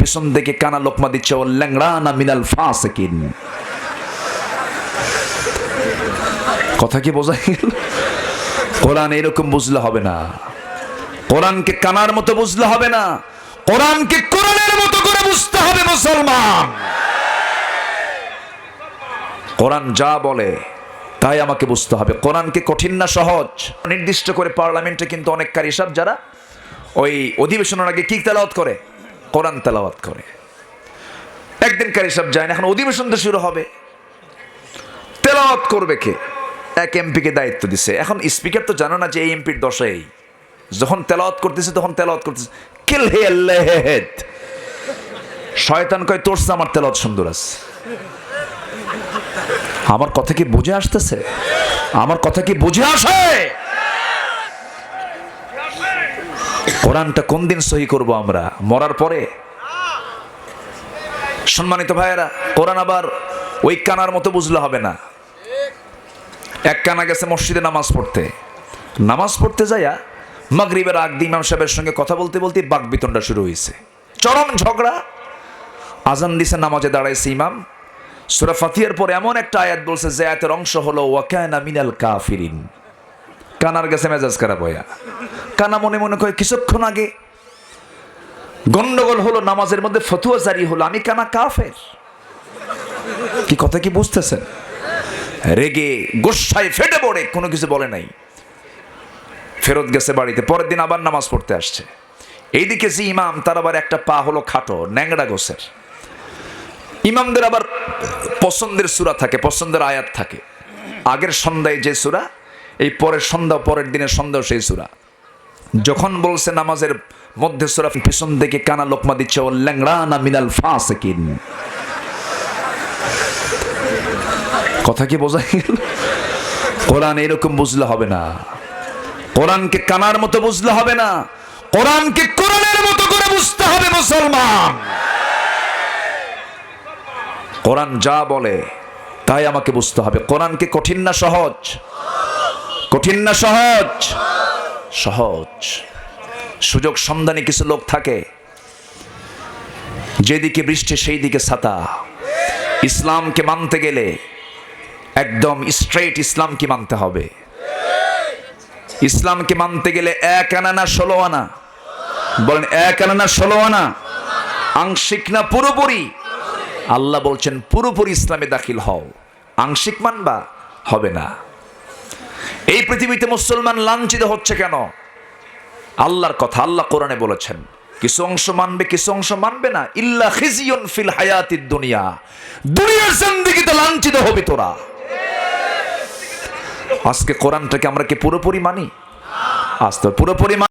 পিছন থেকে কানা লোকমা দিচ্ছে, ও ল্যাংড়ানা মিনাল ফাসিকিন। কথা কি বোঝা গেল? কোরআন এরকম বুঝলে হবে না, কোরআনকে কানার মতো বুঝলে হবে না, কোরআনকে কোরআনের মতো করে বুঝতে হবে মুসলমান। কোরআন যা বলে তাই আমাকে বুঝতে হবে। কোরআনকে কঠিন না সহজ? নির্দিষ্ট করে পার্লামেন্টে কিন্তু অনেক কারি সাহেব যারা ওই অধিবেশনের আগে কি তেলাওয়াত করে? কোরআন তেলাওয়াত করে। একদিন কারি সাহেব যায় না, এখন অধিবেশন তো শুরু হবে, তেলাওয়াত করবে কে? এক এমপিকে দায়িত্ব দিছে। এখন স্পিকার তো জানো না যে এই এমপির দশাই, যখন তেলাওয়াত করতেছে তখন তেলাওয়াত করতেছে, কিল হে আল্লাহ হেদ। শয়তান কয় তোর আমার তেলাওয়াত সুন্দর আছে। আমার কথা কি বুঝে আসতেছে? আমার কথা কি বুঝে আসে? কোরআনটা কোন দিন সহি করব আমরা? মরার পরে? সম্মানিত ভাইয়েরা, কোরআন আবার ওই কানার মতো বুঝলে হবে না। এক কানা গেছে মসজিদে নামাজ পড়তে, নামাজ পড়তে যাইয়া মাগরিবের আগ দিয়ে ইমাম সাহেবের সঙ্গে কথা বলতে বলতে বাকবিতণ্ডা শুরু হয়েছে, চরম ঝগড়া। আজান দিছে, নামাজে দাঁড়াইছে ইমাম, সূরা ফাতিহার পরে এমন একটা আয়াত বলছে যে আয়াতের অংশ হলো ওয়া কানা মিনাল কাফিরিন। কানার গেছে মেজাজ খারাপ হইয়া। কানা মনে মনে কয় কিছুক্ষণ আগে গন্ডগোল হলো, নামাজের মধ্যে ফতোয়া জারি হলো, আমি কানা কাফের। কি কথা কি বুঝতেছেন? রেগে গোসায় ফেটে পড়ে কোনো কিছু বলে নাই, ফেরত গেছে বাড়িতে। পরের দিন আবার নামাজ পড়তে আসছে। এইদিকে যে ইমাম, তার আবার একটা পা হলো খাটো, ন্যাংড়া গোছের। ইমামদের আবার পছন্দের সূরা থাকে, পছন্দের আয়াত থাকে। আগের সন্ধ্যায় যে সূরা, এই পরের সন্ধ্যা, পরের দিনের সন্ধ্যা সেই সূরা। যখন বলছে নামাজের মধ্যে সূরা, পিছন থেকে কানা লোকমা দিচ্ছে, ও ল্যাংড়ানা মিনাল ফাসিকিন। কথা কি বোঝা গেল? কোরআন এরকম বুঝলে হবে না, কোরআনকে কানার মতো বুঝলে হবে না, কোরআনকে কোরআনের মতো করে বুঝতে হবে মুসলমান। কোরআন যা বলে তাই আমাকে বুঝতে হবে। কোরআনকে কঠিন না সহজ? কঠিন না সহজ? সহজ। সুযোগ সন্ধানী কিছু লোক থাকে, যেদিকে বৃষ্টি সেই দিকে ছাতা। ইসলামকে মানতে গেলে একদম স্ট্রেট ইসলামকে মানতে হবে। ইসলামকে মানতে গেলে 1 আনা না 16 আনা? বলেন 1 আনা না 16 আনা? আংশিক না পুরোপুরি? আল্লাহ বলছেন পুরোপুরি ইসলামে দাখিল হও। আংশিক মানবা? হবে না। এই পৃথিবীতে মুসলমান লাঞ্ছিত হচ্ছে কেন? আল্লাহর কথা, আল্লাহ কোরআনে বলেছেন কিছু অংশ মানবে, কিছু অংশ মানবে না। ইল্লা খিজিয়ুন ফিল হায়াতিদ দুনিয়া, দুনিয়ার জিন্দেগিতে লাঞ্ছিত হবি তোরা। আজকে কোরআনটাকে আমরা কি পুরোপুরি মানি? আজ তো পুরোপুরি